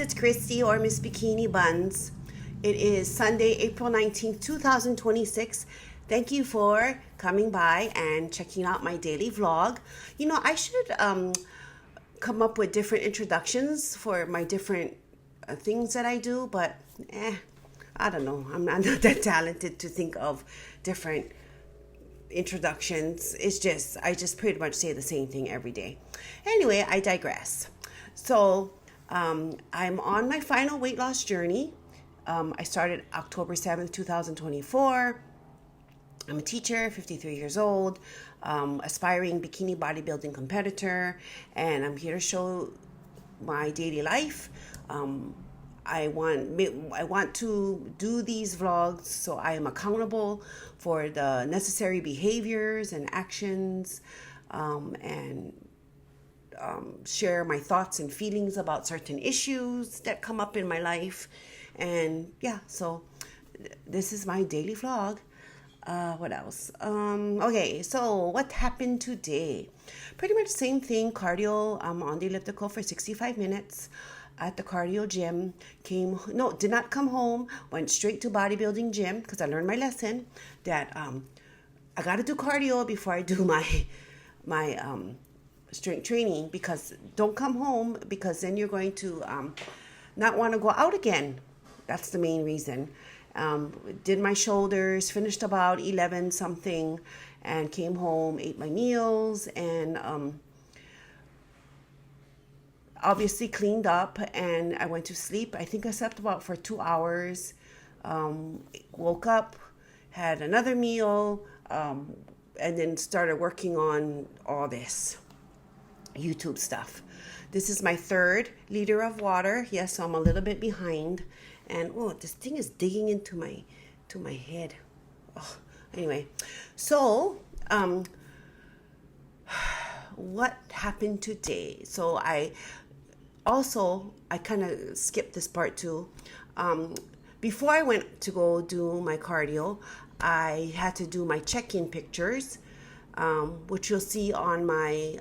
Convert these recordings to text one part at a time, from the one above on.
it's Christy or Miss Bikini Buns. It is Sunday, April 19th, 2026. Thank you for coming by and checking out my daily vlog. I should come up with different introductions for my different things that I do, but I don't know. I'm not that talented to think of different introductions. I just pretty much say the same thing every day. Anyway, I digress. So I'm on my final weight loss journey. I started October 7th, 2024. I'm a teacher, 53 years old, aspiring bikini bodybuilding competitor, and I'm here to show my daily life. I want to do these vlogs so I am accountable for the necessary behaviors and actions, and share my thoughts and feelings about certain issues that come up in my life. And so this is my daily vlog. What else? Okay, so what happened today? Pretty much the same thing. Cardio. I'm on the elliptical for 65 minutes at the cardio gym. Did not come home. Went straight to bodybuilding gym because I learned my lesson that I got to do cardio before I do my strength training, because don't come home, because then you're going to not want to go out again. That's the main reason. Did my shoulders, finished about 11 something, and came home, ate my meals, and obviously cleaned up, and I went to sleep. I think I slept about for 2 hours. Woke up, had another meal, and then started working on all this YouTube stuff. This is my 3rd liter of water. Yes, so I'm a little bit behind. And this thing is digging into my head. Anyway, so what happened today? So I kind of skipped this part too. Before I went to go do my cardio, I had to do my check-in pictures, which you'll see on my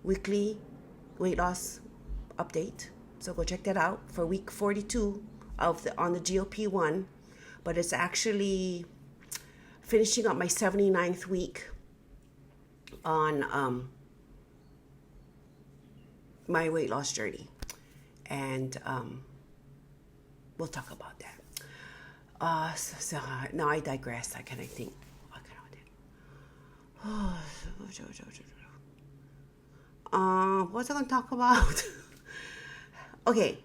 weekly weight loss update. So go check that out for week 42 on the GLP-1. But it's actually finishing up my 79th week on my weight loss journey. And we'll talk about that. So now I digress. What can I think? What can I do? What was I going to talk about? Okay.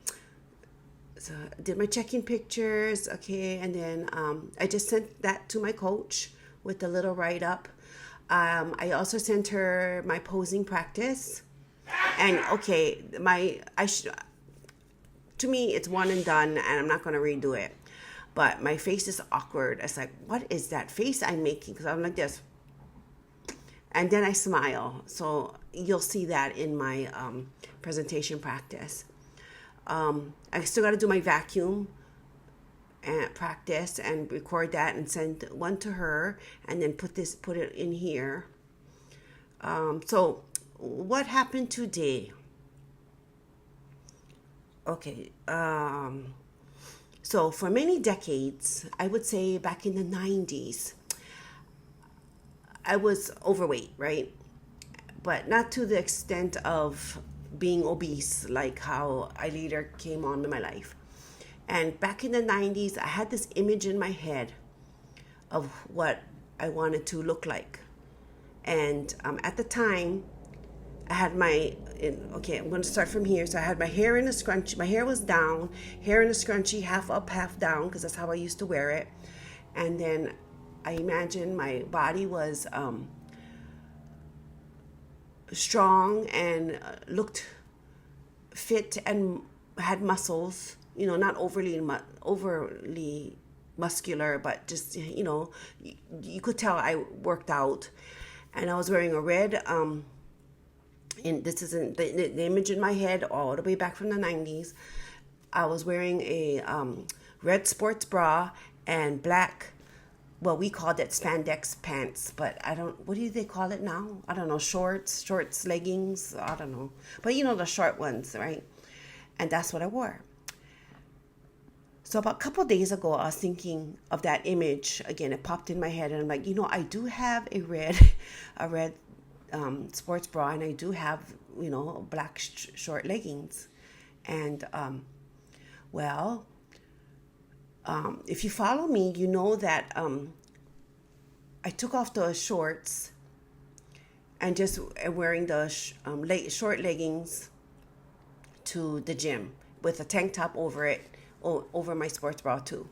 So I did my check-in pictures, okay, and then I just sent that to my coach with a little write-up. I also sent her my posing practice, and okay, to me it's one and done, and I'm not going to redo it. But my face is awkward. It's like, what is that face I'm making? Because I'm like this, and then I smile. So you'll see that in my presentation practice. I still got to do my vacuum and practice and record that and send one to her, and then put it in here. So what happened today? Okay. So for many decades, I would say back in the 90s, I was overweight, right? But not to the extent of being obese, like how I later came on in my life. And back in the 90s, I had this image in my head of what I wanted to look like. And at the time, I had I'm going to start from here. So I had my hair in a scrunchie. My hair was down, hair in a scrunchie, half up, half down, because that's how I used to wear it. And then I imagined my body was strong and looked fit and had muscles, not overly muscular, but just, you could tell I worked out. And I was wearing a red, and this isn't the image in my head all the way back from the 90s. I was wearing a red sports bra and black, well, we called it spandex pants, but what do they call it now? I don't know, shorts, leggings, I don't know. But the short ones, right? And that's what I wore. So about a couple of days ago, I was thinking of that image again. It popped in my head, and I'm like, I do have a red, a red sports bra, and I do have, black short leggings, and well, if you follow me, you know that I took off the shorts and just wearing the short leggings to the gym with a tank top over it, over my sports bra too.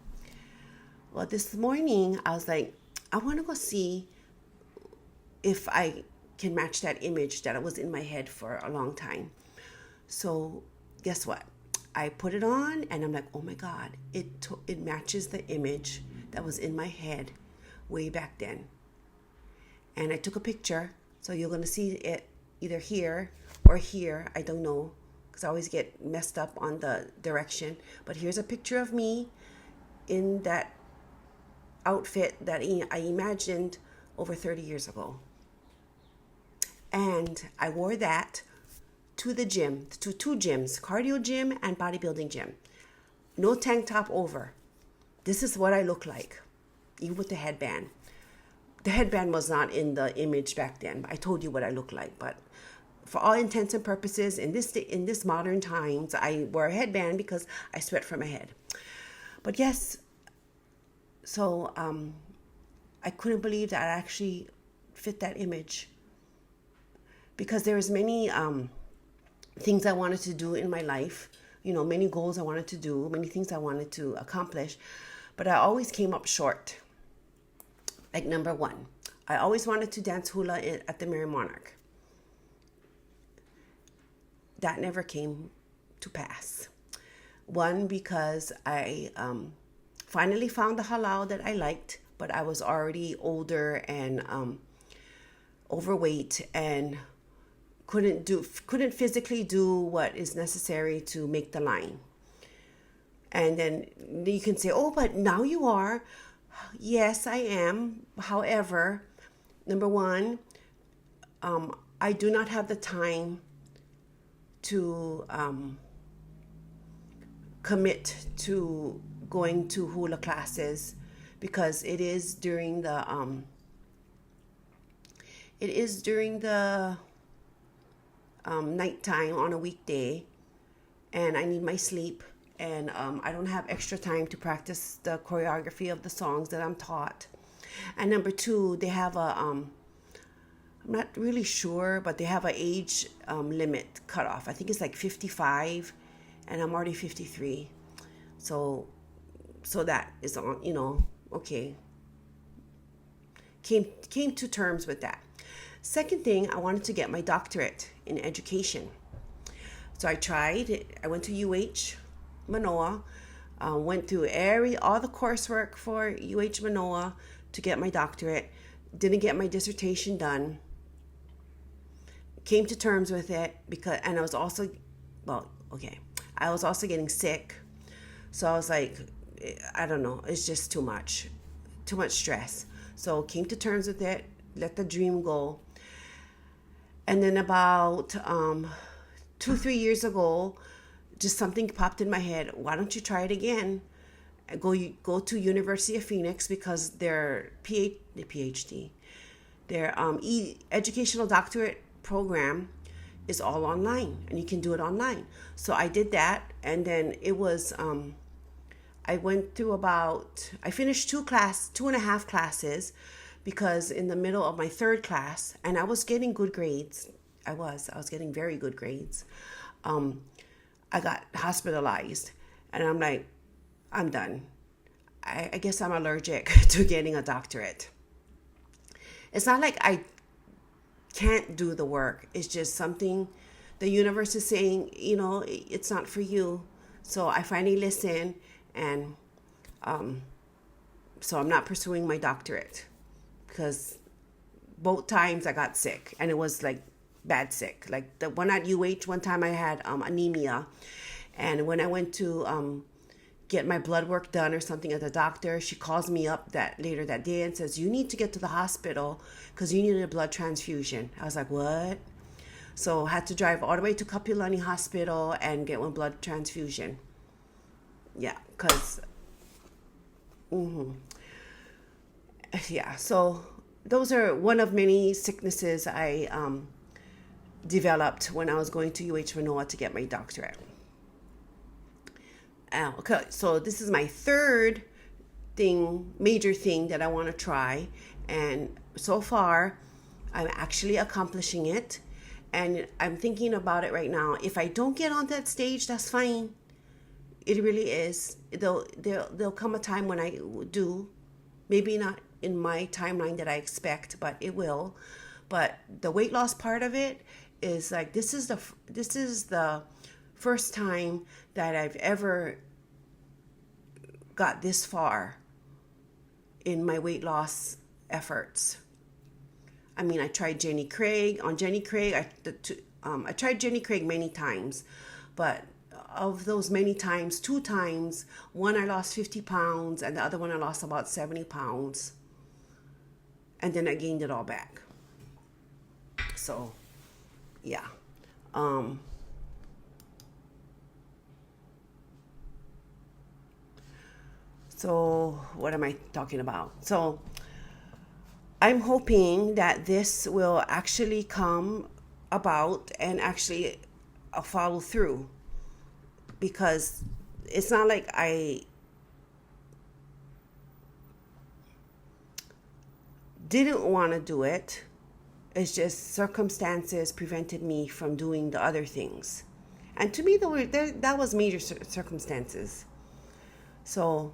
Well, this morning I was like, I want to go see if I can match that image that was in my head for a long time. So guess what? I put it on and I'm like, oh my God, it matches the image that was in my head way back then. And I took a picture, so you're going to see it either here or here. I don't know, because I always get messed up on the direction. But here's a picture of me in that outfit that I imagined over 30 years ago. And I wore that to the gym, to two gyms, cardio gym and bodybuilding gym. No tank top over. This is what I look like, even with the headband. The headband was not in the image back then. I told you what I look like, but for all intents and purposes, in this modern times, I wear a headband because I sweat from my head. But yes, so I couldn't believe that I actually fit that image, because there was many things I wanted to do in my life, many goals I wanted to do, many things I wanted to accomplish, but I always came up short. Like number one, I always wanted to dance hula at the Merry Monarch. That never came to pass. One, because I finally found the halal that I liked, but I was already older and overweight and couldn't physically do what is necessary to make the line. And then you can say, oh, but now you are. Yes, I am. However, number one, I do not have the time to commit to going to hula classes, because it is during the nighttime on a weekday, and I need my sleep. And I don't have extra time to practice the choreography of the songs that I'm taught. And number two, they have I'm not really sure, but they have an age limit cutoff. I think it's like 55, and I'm already 53. So that is on, okay. Came to terms with that. Second thing, I wanted to get my doctorate in education. So I tried it. I went to UH Manoa, went through all the coursework for UH Manoa to get my doctorate. Didn't get my dissertation done. Came to terms with it and I was also, I was also getting sick. So I was like, I don't know, it's just too much stress. So came to terms with it, let the dream go. And then about 2-3 years ago, just something popped in my head. Why don't you try it again? Go to University of Phoenix, because their PhD, their educational doctorate program is all online, and you can do it online. So I did that, and then it was I went through I finished 2.5 classes, because in the middle of my third class, and I was getting good grades. I was getting very good grades. I got hospitalized, and I'm like, I'm done. I guess I'm allergic to getting a doctorate. It's not like I can't do the work. It's just something the universe is saying, it's not for you. So I finally listened, and so I'm not pursuing my doctorate, because both times I got sick, and it was like bad sick. Like the one at UH, one time I had anemia, and when I went to get my blood work done or something at the doctor, she calls me up later that day and says, you need to get to the hospital because you need a blood transfusion. I was like, what? So had to drive all the way to Kapilani Hospital and get one blood transfusion. Yeah, because, yeah, so those are one of many sicknesses I developed when I was going to UH Manoa to get my doctorate. Okay, so this is my third major thing that I want to try, and so far I'm actually accomplishing it, and I'm thinking about it right now. If I don't get on that stage, that's fine. It really is. There'll come a time when I do, maybe not in my timeline that I expect, but it will. But the weight loss part of it is like this is the first time that I've ever got this far in my weight loss efforts. I mean, I tried Jenny Craig. On Jenny Craig, I tried Jenny Craig many times, but of those many times, 2 times, one I lost 50 pounds and the other one I lost about 70 pounds. And then I gained it all back. So, yeah. So what am I talking about? So I'm hoping that this will actually come about and actually follow through, because it's not like I didn't want to do it. It's just circumstances prevented me from doing the other things. And to me, that was major circumstances. So,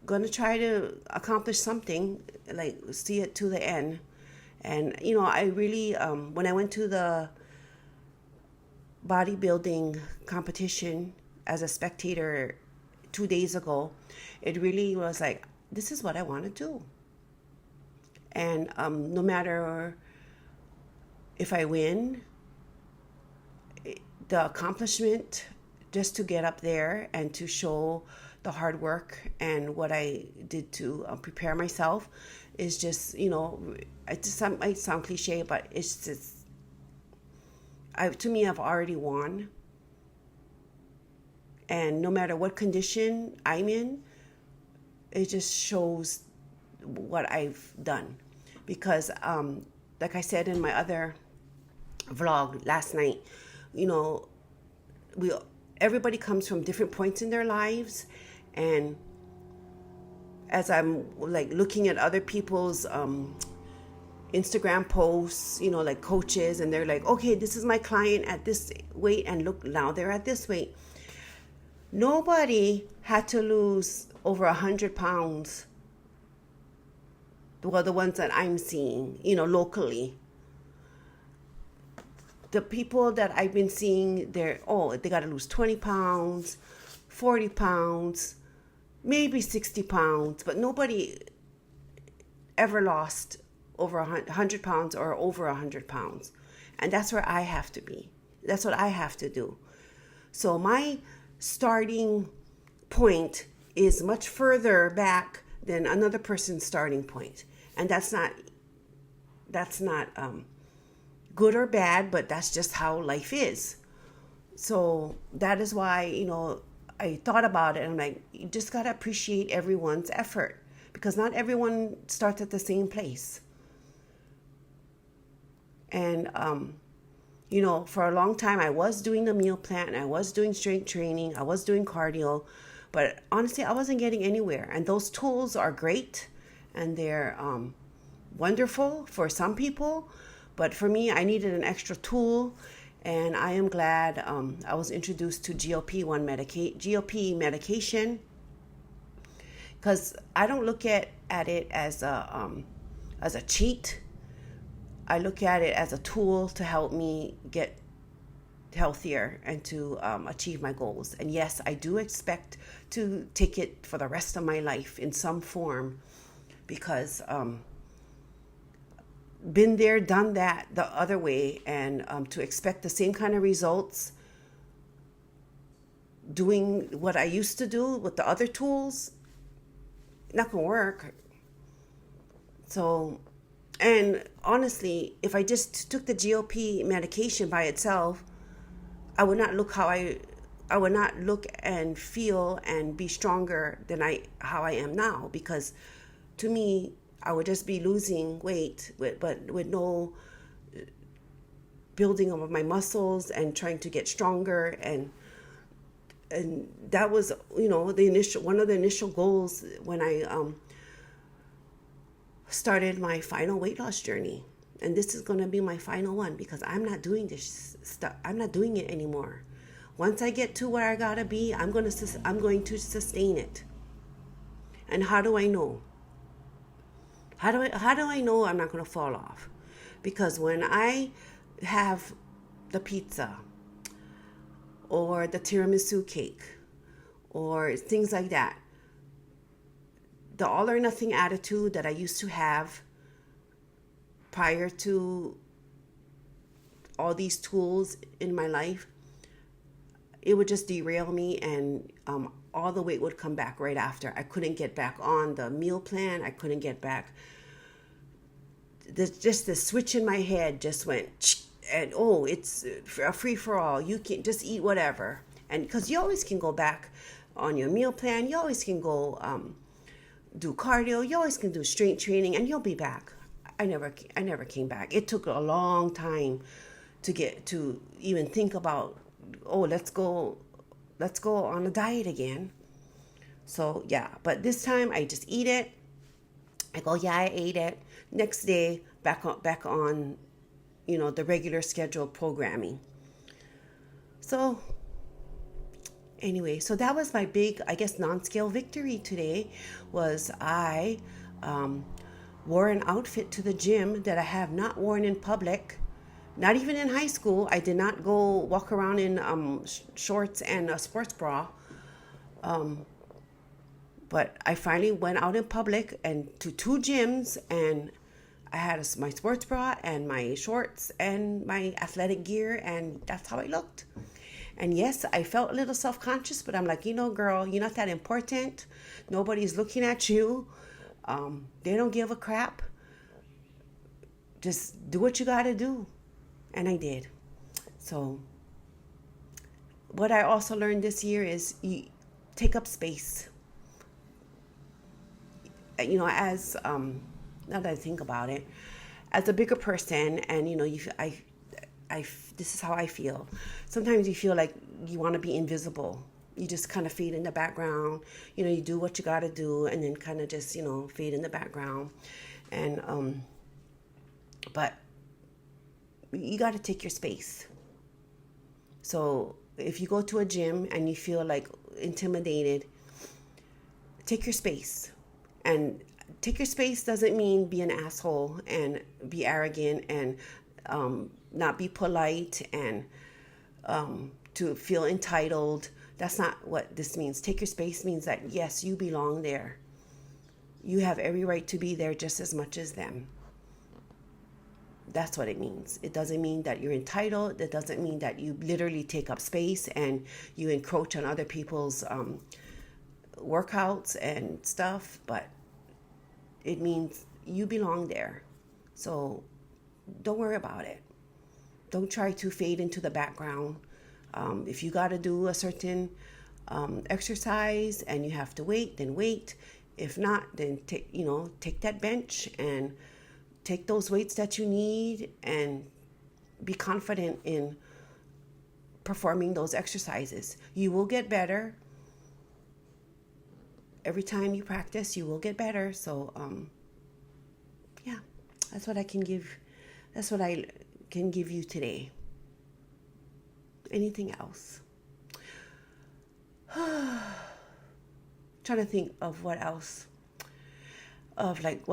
gonna try to accomplish something, like see it to the end. And I really, when I went to the bodybuilding competition as a spectator 2 days ago, it really was like, this is what I want to do. And no matter if I win, the accomplishment just to get up there and to show the hard work and what I did to prepare myself is just, it just might sound cliche, but it's just, to me, I've already won. And no matter what condition I'm in, it just shows what I've done. Because, like I said in my other vlog last night, everybody comes from different points in their lives, and as I'm like looking at other people's Instagram posts, like coaches, and they're like, okay, this is my client at this weight, and look, now they're at this weight. Nobody had to lose over 100 pounds. Well, the ones that I'm seeing, locally. The people that I've been seeing, they got to lose 20 pounds, 40 pounds, maybe 60 pounds, but nobody ever lost over 100 pounds or over 100 pounds. And that's where I have to be. That's what I have to do. So my starting point is much further back than another person's starting point. And that's not good or bad, but that's just how life is. So that is why, I thought about it, and I'm like, you just got to appreciate everyone's effort, because not everyone starts at the same place. And, for a long time, I was doing the meal plan, I was doing strength training, I was doing cardio, but honestly, I wasn't getting anywhere. And those tools are great, and they're wonderful for some people. But for me, I needed an extra tool, and I am glad I was introduced to GLP medication, because I don't look at it as a cheat. I look at it as a tool to help me get healthier and to achieve my goals. And yes, I do expect to take it for the rest of my life in some form, because been there, done that the other way, and to expect the same kind of results doing what I used to do with the other tools, not gonna work. So And honestly, if I just took the GOP medication by itself, I would not look I would not look and feel and be stronger than how I am now, because to me I would just be losing weight with no building of my muscles and trying to get stronger. And that was, the initial one of the initial goals when I started my final weight loss journey. And this is going to be my final one, because I'm not doing this stuff. I'm not doing it anymore. Once I get to where I gotta be, I'm going to sustain it. And how do I know? How do I know I'm not going to fall off? Because when I have the pizza or the tiramisu cake or things like that, the all or nothing attitude that I used to have prior to all these tools in my life, it would just derail me, and all the weight would come back right after. I couldn't get back on the meal plan. I couldn't get back. Just the switch in my head just went, and it's a free for all. You can just eat whatever, and because you always can go back on your meal plan, you always can go do cardio, you always can do strength training, and you'll be back. I never came back. It took a long time to get to even think about, let's go on a diet again. So yeah, but this time I just eat it. I go, yeah, I ate it. Next day, back on, the regular scheduled programming. So anyway, so that was my big, I guess, non-scale victory today. Was I wore an outfit to the gym that I have not worn in public. Not even in high school. I did not go walk around in shorts and a sports bra. But I finally went out in public and to 2 gyms, and I had my sports bra and my shorts and my athletic gear, and that's how I looked. And yes, I felt a little self-conscious, but I'm like, girl, you're not that important. Nobody's looking at you. They don't give a crap. Just do what you got to do. And I did. So what I also learned this year is you take up space. As now that I think about it, as a bigger person, and this is how I feel. Sometimes you feel like you want to be invisible. You just kind of fade in the background. You do what you got to do, and then kind of just fade in the background. And but you got to take your space. So if you go to a gym and you feel like intimidated, take your space. And take your space doesn't mean be an asshole and be arrogant and not be polite and to feel entitled. That's not what this means. Take your space means that, yes, you belong there. You have every right to be there just as much as them. That's what it means. It doesn't mean that you're entitled. It doesn't mean that you literally take up space and you encroach on other people's workouts and stuff, but it means you belong there. So don't worry about it. Don't try to fade into the background. If you got to do a certain exercise and you have to wait, then wait. If not, then take that bench and take those weights that you need and be confident in performing those exercises. You will get better. Every time you practice, you will get better. So, yeah, that's what I can give. That's what I can give you today. Anything else? Trying to think of what else. Of like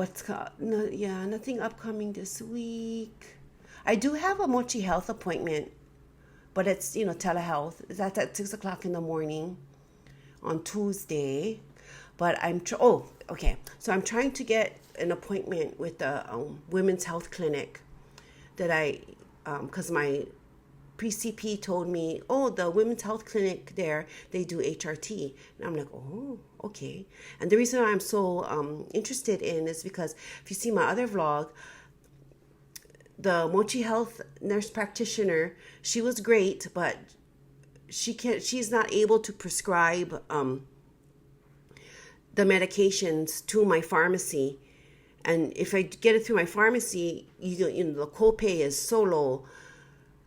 nothing upcoming this week. I do have a Mochi Health appointment, but it's telehealth. That's at 6:00 in the morning on Tuesday. But okay. So I'm trying to get an appointment with the women's health clinic that because my pre-CP told me, the women's health clinic there, they do HRT. And I'm like, okay. And the reason I'm so interested in is because if you see my other vlog, the Mochi Health nurse practitioner, she was great, but she's not able to prescribe the medications to my pharmacy. And if I get it through my pharmacy, the copay is so low.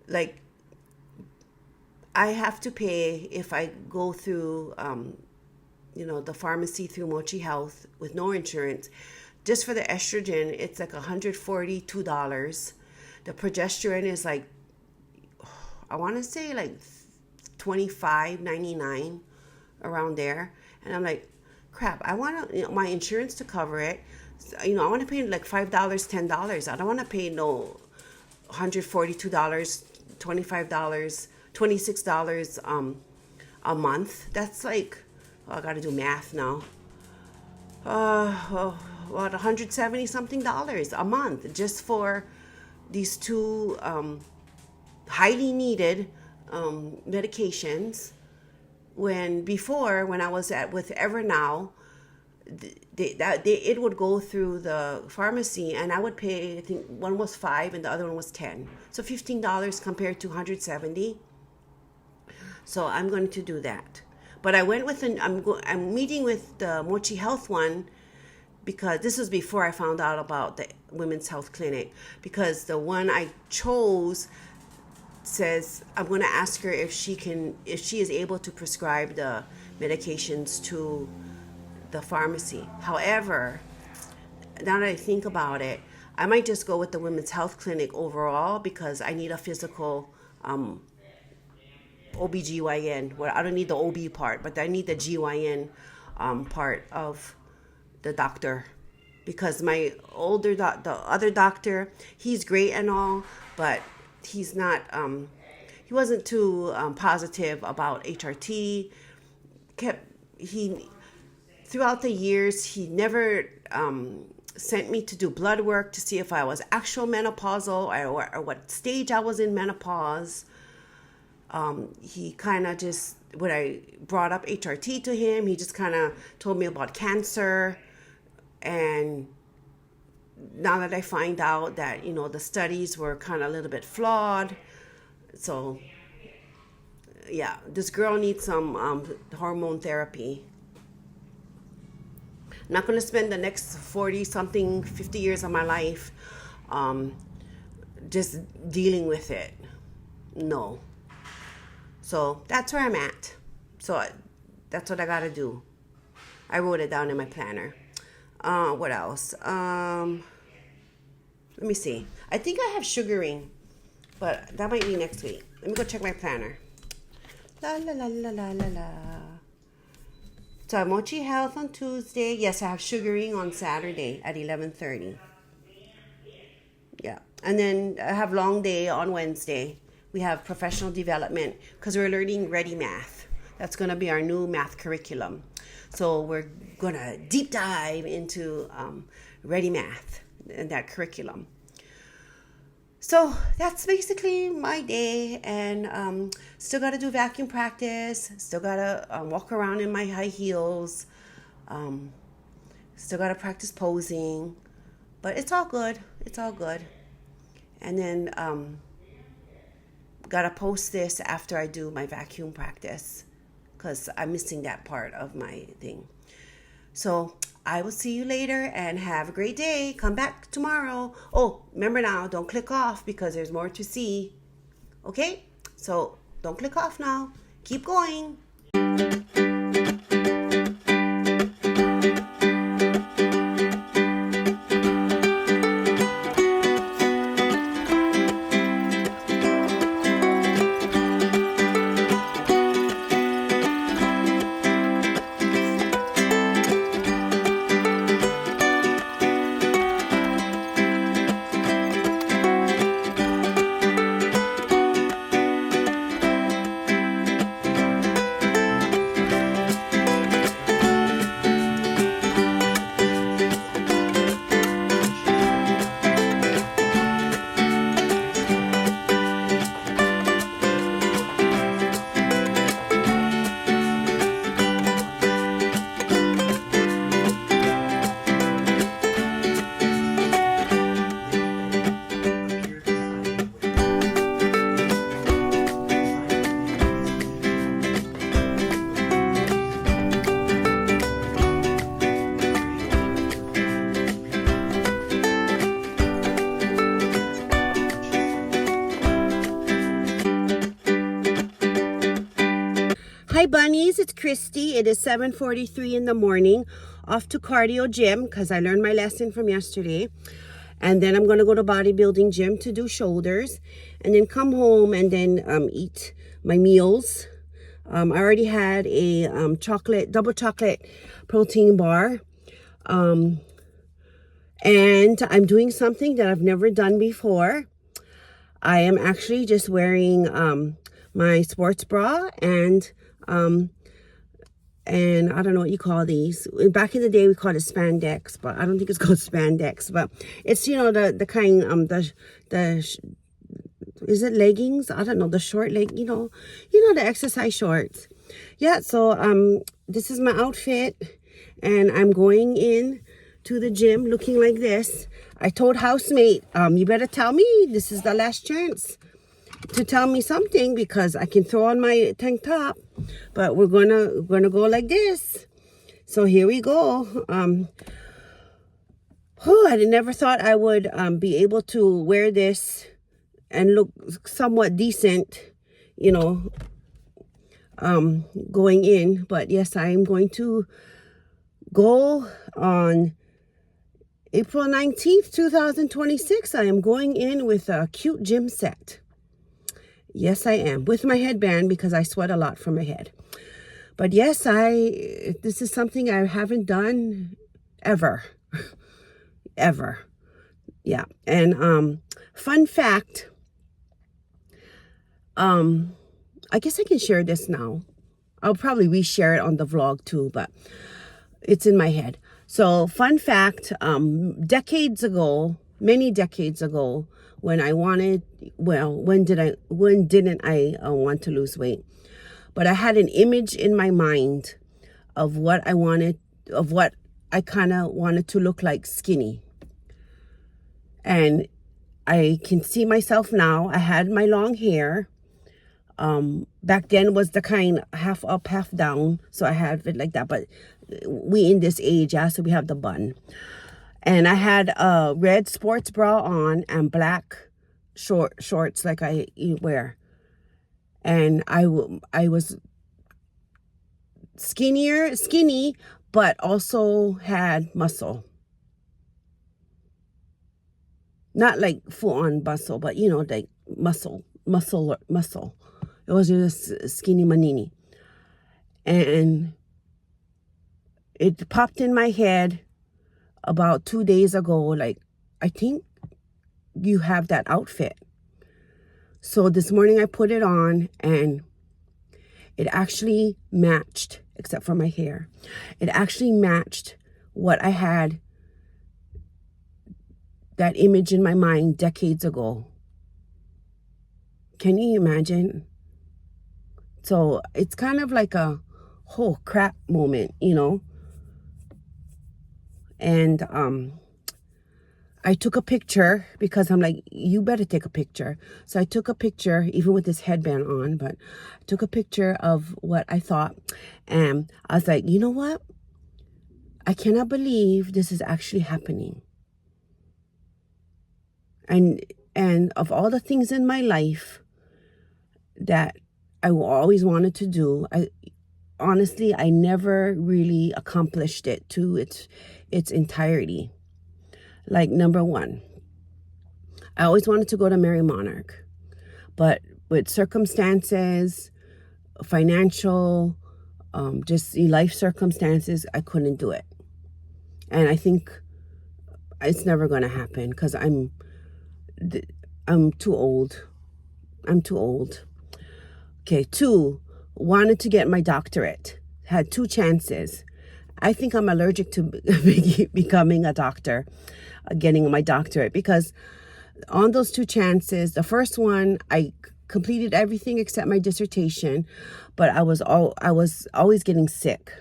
Like, I have to pay if I go through, the pharmacy through Mochi Health with no insurance. Just for the estrogen, it's like $142. The progesterone is like, I want to say like $25.99, around there. And I'm like, crap, I want my insurance to cover it. I want to pay like $5, $10. I don't want to pay no $142, $25, $26 a month. That's like, I got to do math now. What, $170 something a month just for these two highly needed medications. When I was with Evernow, it would go through the pharmacy, and I would pay, I think one was $5 and the other one was $10, so $15 compared to $170. So I'm going to do that. But I went with I'm meeting with the Mochi Health one, because this was before I found out about the Women's Health Clinic, because the one I chose says I'm going to ask her if she is able to prescribe the medications to the pharmacy. However, now that I think about it, I might just go with the Women's Health Clinic overall, because I need a physical OBGYN. Well, I don't need the OB part, but I need the GYN part of the doctor, because my the other doctor, he's great and all, but he's not, he wasn't too positive about HRT. Throughout the years, he never sent me to do blood work to see if I was actual menopausal or what stage I was in menopause. He kind of just, when I brought up HRT to him, he just kind of told me about cancer. And now that I find out that, the studies were kind of a little bit flawed. So, yeah, this girl needs some hormone therapy. I'm not going to spend the next 40-something, 50 years of my life just dealing with it. No. So that's where I'm at. So that's what I got to do. I wrote it down in my planner. What else? Let me see. I think I have sugaring, but that might be next week. Let me go check my planner. La la la la la la la. So I have Mochi Health on Tuesday. Yes, I have sugaring on Saturday at 11:30. Yeah, and then I have long day on Wednesday. We have professional development, because we're learning Ready Math. That's going to be our new math curriculum. So we're going to deep dive into Ready Math and that curriculum. So that's basically my day, and still got to do vacuum practice, still got to walk around in my high heels, still got to practice posing, but it's all good. And then got to post this after I do my vacuum practice, because I'm missing that part of my thing. So I will see you later, and have a great day. Come back tomorrow. Oh, remember now, don't click off, because there's more to see. Okay? So don't click off now. Keep going. Hi bunnies, it's Christy. It is 7:43 in the morning. Off to cardio gym because I learned my lesson from yesterday. And then I'm going to go to bodybuilding gym to do shoulders. And then come home and then eat my meals. I already had a double chocolate protein bar. And I'm doing something that I've never done before. I am actually just wearing my sports bra and I don't know what you call these. Back in the day, we called it spandex, but I don't think it's called spandex. But it's, the kind, is it leggings? I don't know, the short leg, the exercise shorts. Yeah, so this is my outfit, and I'm going in to the gym looking like this. I told housemate, you better tell me, this is the last chance to tell me something because I can throw on my tank top, but we're gonna go like this. So here we go. I never thought I would be able to wear this and look somewhat decent, going in. But yes, I am going to go on April 19th, 2026. I am going in with a cute gym set. Yes, I am. With my headband because I sweat a lot from my head. But yes, this is something I haven't done ever. Ever. Yeah. And fun fact, I guess I can share this now. I'll probably reshare it on the vlog too, but it's in my head. So fun fact, many decades ago, when didn't I want to lose weight? But I had an image in my mind of what I kind of wanted to look like skinny. And I can see myself now. I had my long hair. Back then was the kind half up, half down. So I had it like that. But we in this age, so we have the bun. And I had a red sports bra on and black shorts like I wear. And I was skinny, but also had muscle. Not like full-on muscle, but like muscle. It was just skinny manini. And it popped in my head about 2 days ago, like, I think you have that outfit. So this morning I put it on and it actually matched, except for my hair. It actually matched what I had, that image in my mind decades ago. Can you imagine? So it's kind of like a whole crap moment, And I took a picture because I'm like, you better take a picture. So I took a picture, even with this headband on, but I took a picture of what I thought. And I was like, you know what? I cannot believe this is actually happening. And of all the things in my life that I always wanted to do, honestly, I never really accomplished it to its entirety. Like, number one, I always wanted to go to Mary Monarch, but with circumstances, financial, just life circumstances, I couldn't do it. And I think it's never going to happen because I'm too old. I'm too old. Okay, 2, wanted to get my doctorate. Had 2 chances. I think I'm allergic to becoming a doctor, getting my doctorate, because on those 2 chances, the first one, I completed everything except my dissertation, but I was always getting sick.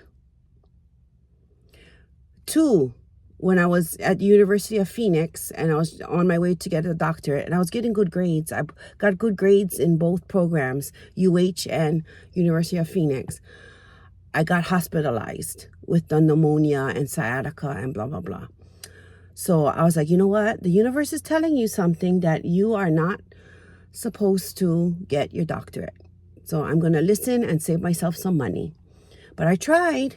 2, when I was at the University of Phoenix and I was on my way to get a doctorate and I was getting good grades. I got good grades in both programs, UH and University of Phoenix. I got hospitalized with the pneumonia and sciatica and blah, blah, blah. So I was like, you know what? The universe is telling you something, that you are not supposed to get your doctorate. So I'm going to listen and save myself some money. But I tried.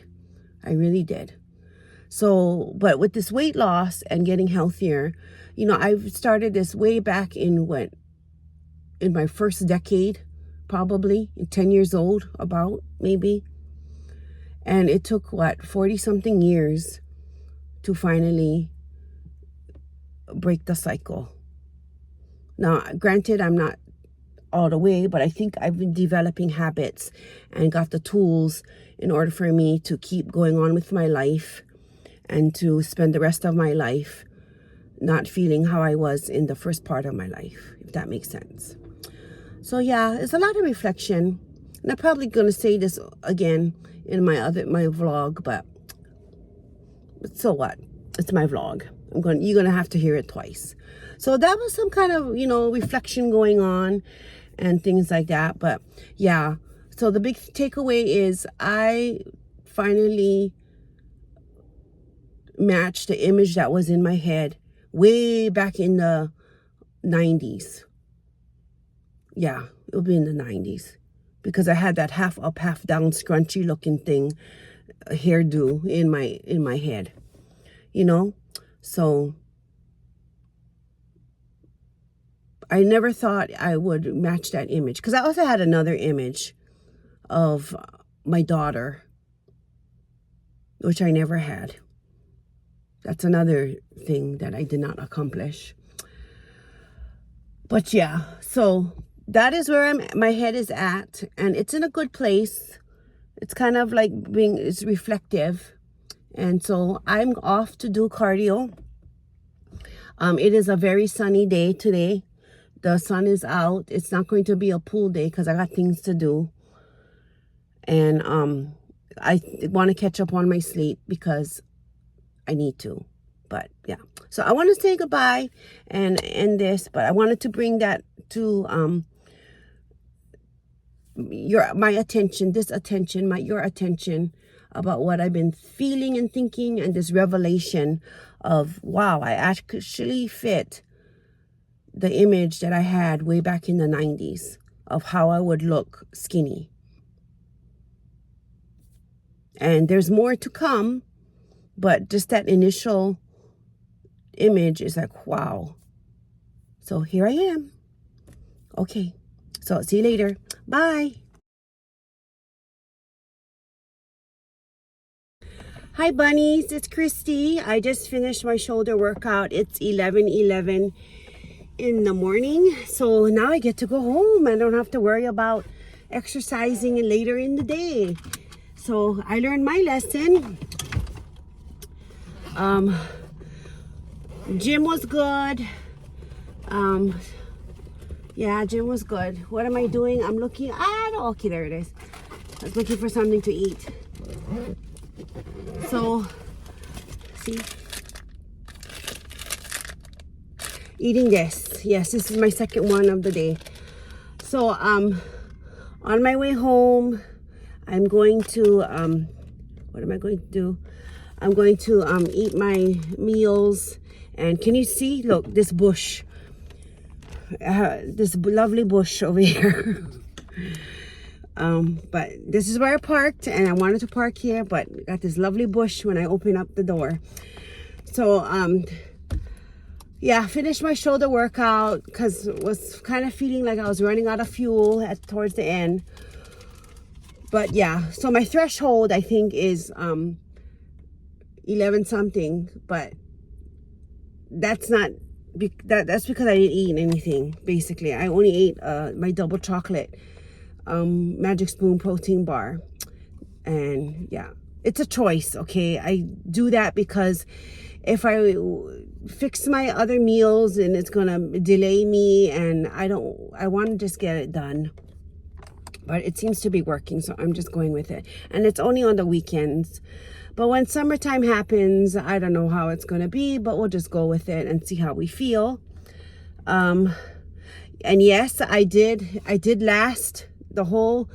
I really did. So, but with this weight loss and getting healthier, I've started this way back in my first decade, probably 10 years old, about maybe. And it took 40 something years to finally break the cycle. Now, granted, I'm not all the way, but I think I've been developing habits and got the tools in order for me to keep going on with my life and to spend the rest of my life not feeling how I was in the first part of my life, if that makes sense. So yeah, it's a lot of reflection. And I'm probably going to say this again in my vlog, but so what? It's my vlog. You're going to have to hear it twice. So that was some kind of, reflection going on and things like that. But yeah, so the big takeaway is I finally matched the image that was in my head way back in the 90s. Yeah, it'll be in the 90s because I had that half up, half down, scrunchy looking thing, hairdo in my head, So I never thought I would match that image because I also had another image of my daughter, which I never had. That's another thing that I did not accomplish. But yeah, so that is where my head is at, and it's in a good place. It's kind of like it's reflective. And so I'm off to do cardio. It is a very sunny day today. The sun is out. It's not going to be a pool day because I got things to do. And I want to catch up on my sleep because I need to. But yeah, so I want to say goodbye and end this, but I wanted to bring that to your attention about what I've been feeling and thinking, and this revelation of, wow, I actually fit the image that I had way back in the 90s of how I would look skinny. And there's more to come, but just that initial image is like, wow. So here I am. Okay, so see you later. Bye. Hi bunnies, it's Christy. I just finished my shoulder workout. It's 11:11 in the morning. So now I get to go home. I don't have to worry about exercising later in the day. So I learned my lesson. Gym was good. Yeah, gym was good. What am I doing? I'm looking. Okay, there it is. I was looking for something to eat. So, see, eating this. Yes, this is my second one of the day. So, on my way home, I'm going to, what am I going to do? I'm going to eat my meals. And can you see? Look, this bush. This lovely bush over here. But this is where I parked, and I wanted to park here, but got this lovely bush when I open up the door. So, yeah, finished my shoulder workout because was kind of feeling like I was running out of fuel towards the end. But yeah, so my threshold, I think, is 11 something, but that's not, that's because I didn't eat anything, basically. I only ate my double chocolate Magic Spoon protein bar. And yeah, it's a choice, okay? I do that because if I fix my other meals and it's gonna delay me, and I want to just get it done. But it seems to be working, so I'm just going with it. And it's only on the weekends. But when summertime happens, I don't know how it's going to be, but we'll just go with it and see how we feel. And yes, I did last the whole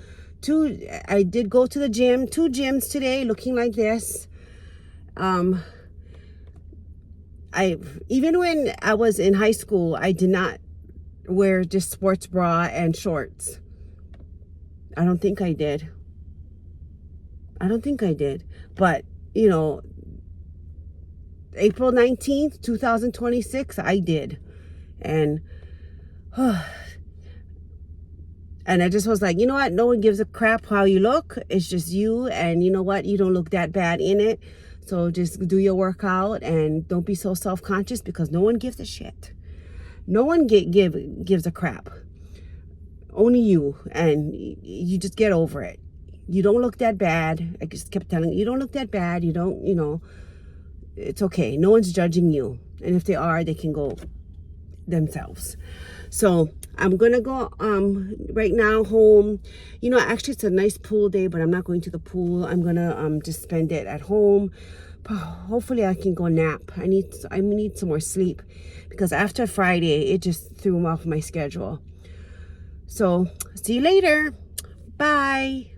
I did go to the gym, 2 gyms today, looking like this. Even when I was in high school, I did not wear just sports bra and shorts. I don't think I did. But, you know, April 19th, 2026, I did. And and I just was like, you know what? No one gives a crap how you look. It's just you. And you know what? You don't look that bad in it. So just do your workout and don't be so self-conscious, because no one gives a shit. No one gives a crap. Only you. And you just get over it. You don't look that bad. I just kept telling you don't look that bad. You don't, you know, it's okay. No one's judging you. And if they are, they can go themselves. So I'm gonna go right now home. You know, actually it's a nice pool day, but I'm not going to the pool. I'm gonna just spend it at home. Hopefully I can go nap. I need some more sleep, because after Friday it just threw me off my schedule. So see you later. Bye.